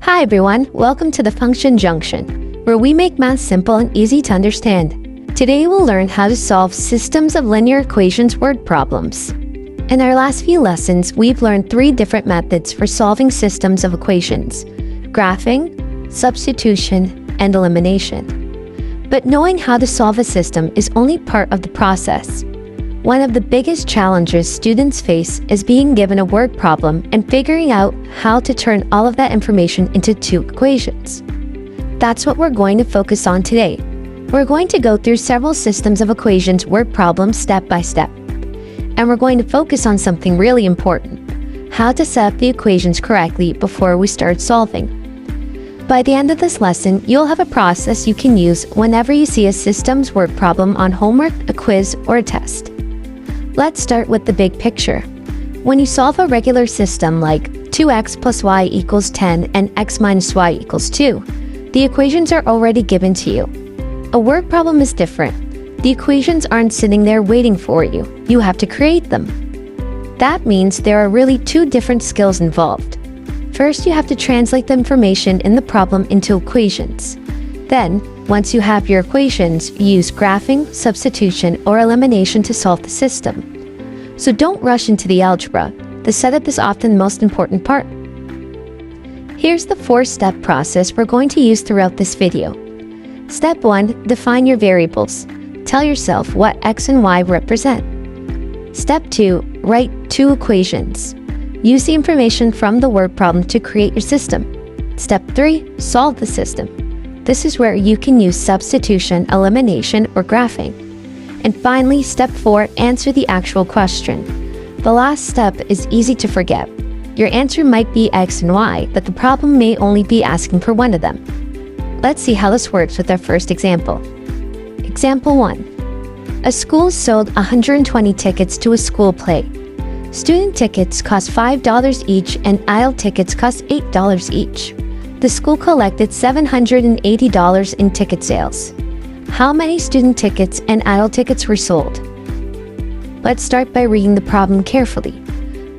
Hi everyone, welcome to the Function Junction, where we make math simple and easy to understand. Today we'll learn how to solve systems of linear equations word problems. In our last few lessons, we've learned 3 different methods for solving systems of equations: graphing, substitution, and elimination. But knowing how to solve a system is only part of the process. One of the biggest challenges students face is being given a word problem and figuring out how to turn all of that information into 2 equations. That's what we're going to focus on today. We're going to go through several systems of equations word problems step by step. And we're going to focus on something really important: how to set up the equations correctly before we start solving. By the end of this lesson, you'll have a process you can use whenever you see a systems word problem on homework, a quiz, or a test. Let's start with the big picture. When you solve a regular system like 2x plus y equals 10 and x minus y equals 2, the equations are already given to you. A word problem is different. The equations aren't sitting there waiting for you. You have to create them. That means there are really 2 different skills involved. First, you have to translate the information in the problem into equations. Then, once you have your equations, you use graphing, substitution, or elimination to solve the system. So don't rush into the algebra. The setup is often the most important part. Here's the 4-step process we're going to use throughout this video. Step 1. Define your variables. Tell yourself what x and y represent. Step 2. Write 2 equations. Use the information from the word problem to create your system. Step 3. Solve the system. This is where you can use substitution, elimination, or graphing. And finally, step 4, answer the actual question. The last step is easy to forget. Your answer might be x and y, but the problem may only be asking for one of them. Let's see how this works with our first example. Example 1. A school sold 120 tickets to a school play. Student tickets cost $5 each and adult tickets cost $8 each. The school collected $780 in ticket sales. How many student tickets and adult tickets were sold? Let's start by reading the problem carefully.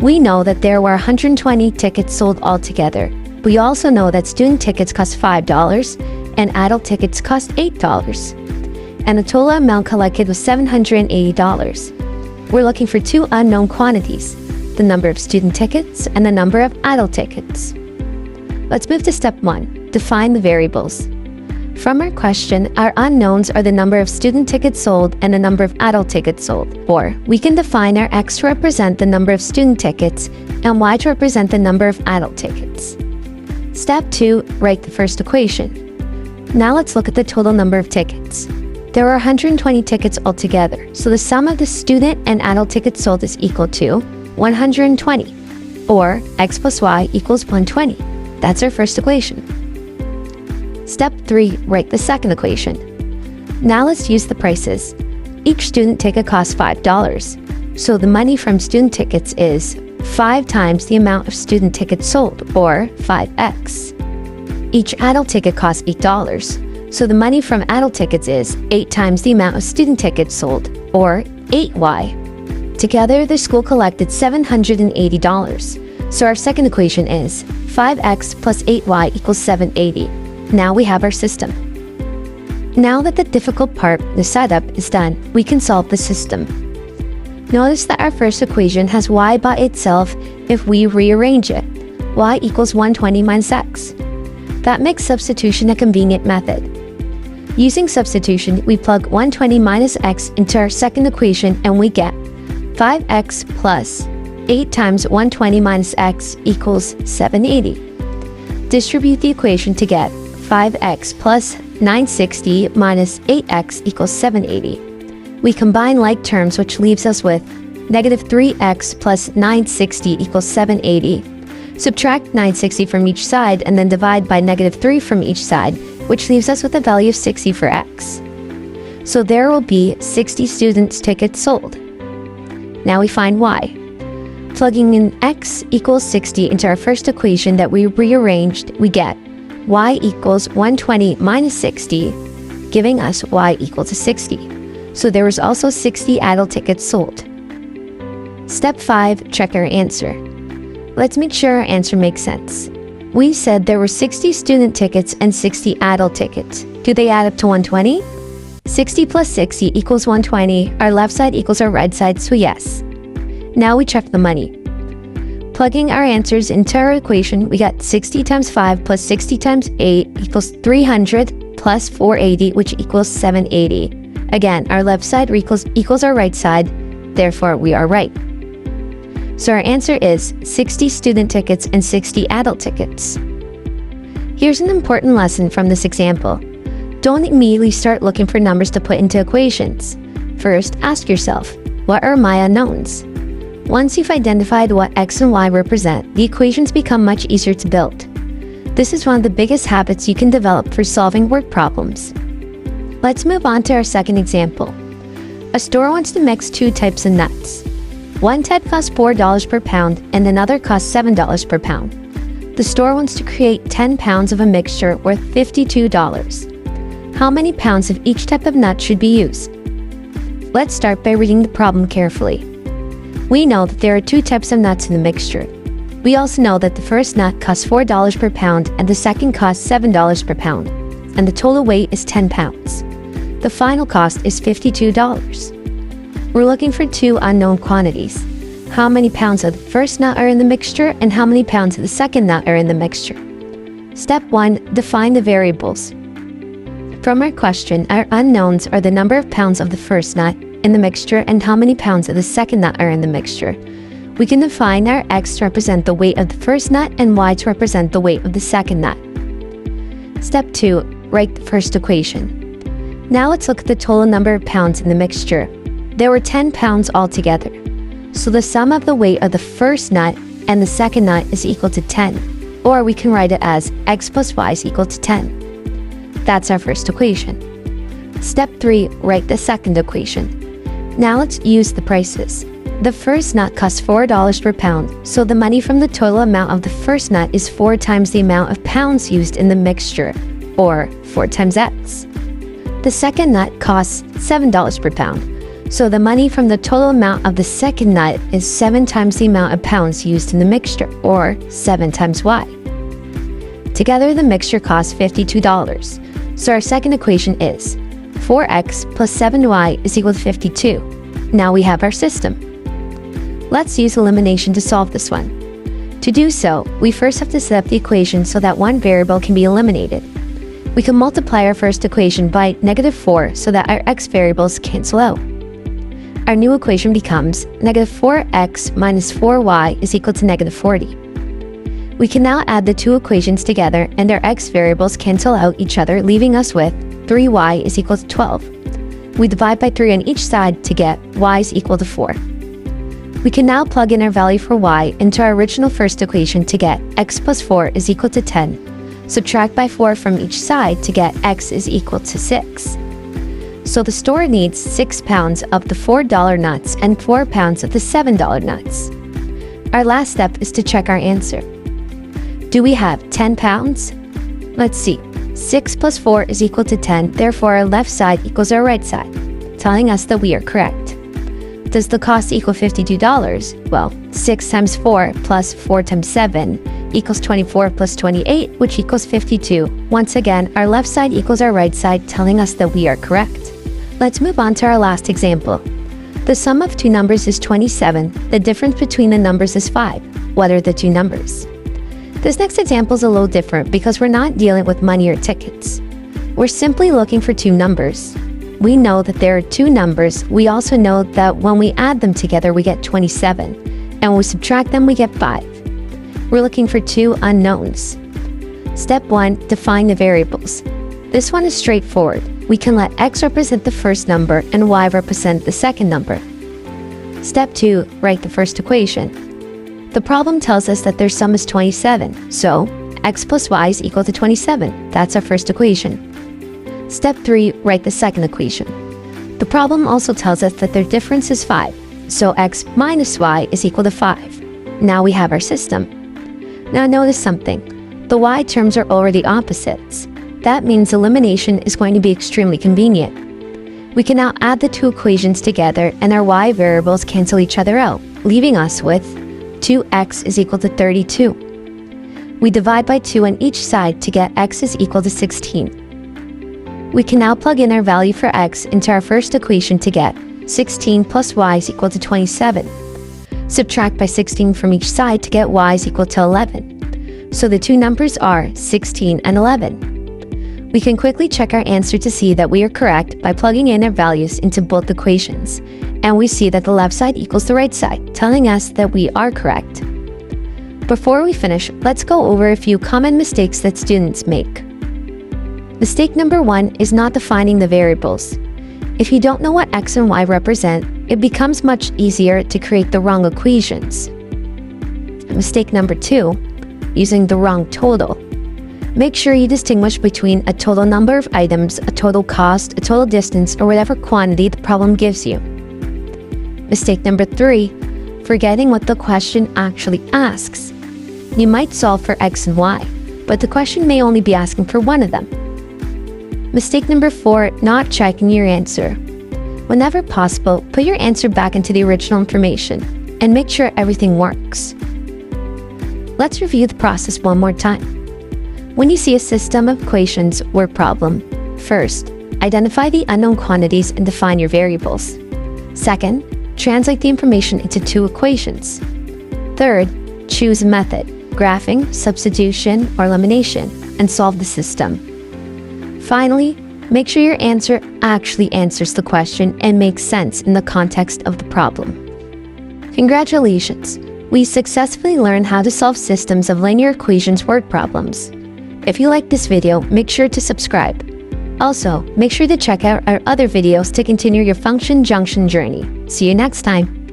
We know that there were 120 tickets sold altogether. We also know that student tickets cost $5 and adult tickets cost $8. And the total amount collected was $780. We're looking for 2 unknown quantities: the number of student tickets and the number of adult tickets. Let's move to step 1, define the variables. From our question, our unknowns are the number of student tickets sold and the number of adult tickets sold. Or, we can define our x to represent the number of student tickets and y to represent the number of adult tickets. Step 2, write the first equation. Now let's look at the total number of tickets. There are 120 tickets altogether, so the sum of the student and adult tickets sold is equal to 120, or x plus y equals 120. That's our first equation. Step 3, write the second equation. Now let's use the prices. Each student ticket costs $5, so the money from student tickets is 5 times the amount of student tickets sold, or 5x. Each adult ticket costs $8, so the money from adult tickets is 8 times the amount of student tickets sold, or 8y. Together, the school collected $780. So our second equation is 5x plus 8y equals 780. Now we have our system. Now that the difficult part, the setup, is done, we can solve the system. Notice that our first equation has y by itself if we rearrange it. Y equals 120 minus x. That makes substitution a convenient method. Using substitution, we plug 120 minus x into our second equation and we get 5x plus 8 times 120 minus x equals 780. Distribute the equation to get 5x plus 960 minus 8x equals 780. We combine like terms, which leaves us with negative 3x plus 960 equals 780. Subtract 960 from each side and then divide by negative 3 from each side, which leaves us with a value of 60 for x. So there will be 60 students' tickets sold. Now we find y. Plugging in x equals 60 into our first equation that we rearranged, we get y equals 120 minus 60, giving us y equal to 60. So there was also 60 adult tickets sold. Step 5, check our answer. Let's make sure our answer makes sense. We said there were 60 student tickets and 60 adult tickets. Do they add up to 120? 60 plus 60 equals 120. Our left side equals our right side, so yes. Now we check the money. Plugging our answers into our equation, we got 60 times 5 plus 60 times 8 equals 300 plus 480, which equals 780. Again, our left side equals our right side, therefore we are right. So our answer is 60 student tickets and 60 adult tickets. Here's an important lesson from this example. Don't immediately start looking for numbers to put into equations. First, ask yourself, what are my unknowns? Once you've identified what x and y represent, the equations become much easier to build. This is one of the biggest habits you can develop for solving word problems. Let's move on to our second example. A store wants to mix two types of nuts. One type costs $4 per pound and another costs $7 per pound. The store wants to create 10 pounds of a mixture worth $52. How many pounds of each type of nut should be used? Let's start by reading the problem carefully. We know that there are two types of nuts in the mixture. We also know that the first nut costs $4 per pound and the second costs $7 per pound, and the total weight is 10 pounds. The final cost is $52. We're looking for two unknown quantities. How many pounds of the first nut are in the mixture and how many pounds of the second nut are in the mixture? Step 1. Define the variables. From our question, our unknowns are the number of pounds of the first nut in the mixture and how many pounds of the second nut are in the mixture. We can define our x to represent the weight of the first nut and y to represent the weight of the second nut. Step 2. Write the first equation. Now let's look at the total number of pounds in the mixture. There were 10 pounds altogether. So the sum of the weight of the first nut and the second nut is equal to 10. Or we can write it as x plus y is equal to 10. That's our first equation. Step 3. Write the second equation. Now let's use the prices. The first nut costs $4 per pound, so the money from the total amount of the first nut is 4 times the amount of pounds used in the mixture, or 4 times x. The second nut costs $7 per pound, so the money from the total amount of the second nut is 7 times the amount of pounds used in the mixture, or 7 times y. Together the mixture costs $52, so our second equation is 4x plus 7y is equal to 52. Now we have our system. Let's use elimination to solve this one. To do so, we first have to set up the equation so that one variable can be eliminated. We can multiply our first equation by -4 so that our x variables cancel out. Our new equation becomes -4x minus 4y is equal to -40. We can now add the two equations together and our x variables cancel out each other, leaving us with 3y is equal to 12. We divide by 3 on each side to get y is equal to 4. We can now plug in our value for y into our original first equation to get x plus 4 is equal to 10. Subtract by 4 from each side to get x is equal to 6. So the store needs 6 pounds of the $4 nuts and 4 pounds of the $7 nuts. Our last step is to check our answer. Do we have 10 pounds? Let's see. 6 plus 4 is equal to 10, therefore our left side equals our right side, telling us that we are correct. Does the cost equal $52? Well, 6 times 4 plus 4 times 7 equals 24 plus 28, which equals 52. Once again, our left side equals our right side, telling us that we are correct. Let's move on to our last example. The sum of two numbers is 27. The difference between the numbers is 5. What are the two numbers? This next example is a little different because we're not dealing with money or tickets. We're simply looking for two numbers. We know that there are two numbers. We also know that when we add them together, we get 27. And when we subtract them, we get 5. We're looking for two unknowns. Step 1, define the variables. This one is straightforward. We can let x represent the first number and y represent the second number. Step 2, write the first equation. The problem tells us that their sum is 27, so x plus y is equal to 27. That's our first equation. Step 3, write the second equation. The problem also tells us that their difference is 5, so x minus y is equal to 5. Now we have our system. Now notice something. The y terms are already opposites. That means elimination is going to be extremely convenient. We can now add the two equations together and our y variables cancel each other out, leaving us with 2x is equal to 32. We divide by 2 on each side to get x is equal to 16. We can now plug in our value for x into our first equation to get 16 plus y is equal to 27. Subtract by 16 from each side to get y is equal to 11. So the two numbers are 16 and 11. We can quickly check our answer to see that we are correct by plugging in our values into both equations, and we see that the left side equals the right side, telling us that we are correct. Before we finish, let's go over a few common mistakes that students make. Mistake number 1 is not defining the variables. If you don't know what x and y represent, it becomes much easier to create the wrong equations. Mistake number 2, using the wrong total. Make sure you distinguish between a total number of items, a total cost, a total distance, or whatever quantity the problem gives you. Mistake number 3, forgetting what the question actually asks. You might solve for x and y, but the question may only be asking for one of them. Mistake number 4, not checking your answer. Whenever possible, put your answer back into the original information and make sure everything works. Let's review the process one more time. When you see a system of equations word problem, first, identify the unknown quantities and define your variables. Second, translate the information into two equations. Third, choose a method, graphing, substitution, or elimination, and solve the system. Finally, make sure your answer actually answers the question and makes sense in the context of the problem. Congratulations! We successfully learned how to solve systems of linear equations word problems. If you liked this video, make sure to subscribe. Also, make sure to check out our other videos to continue your function junction journey. See you next time!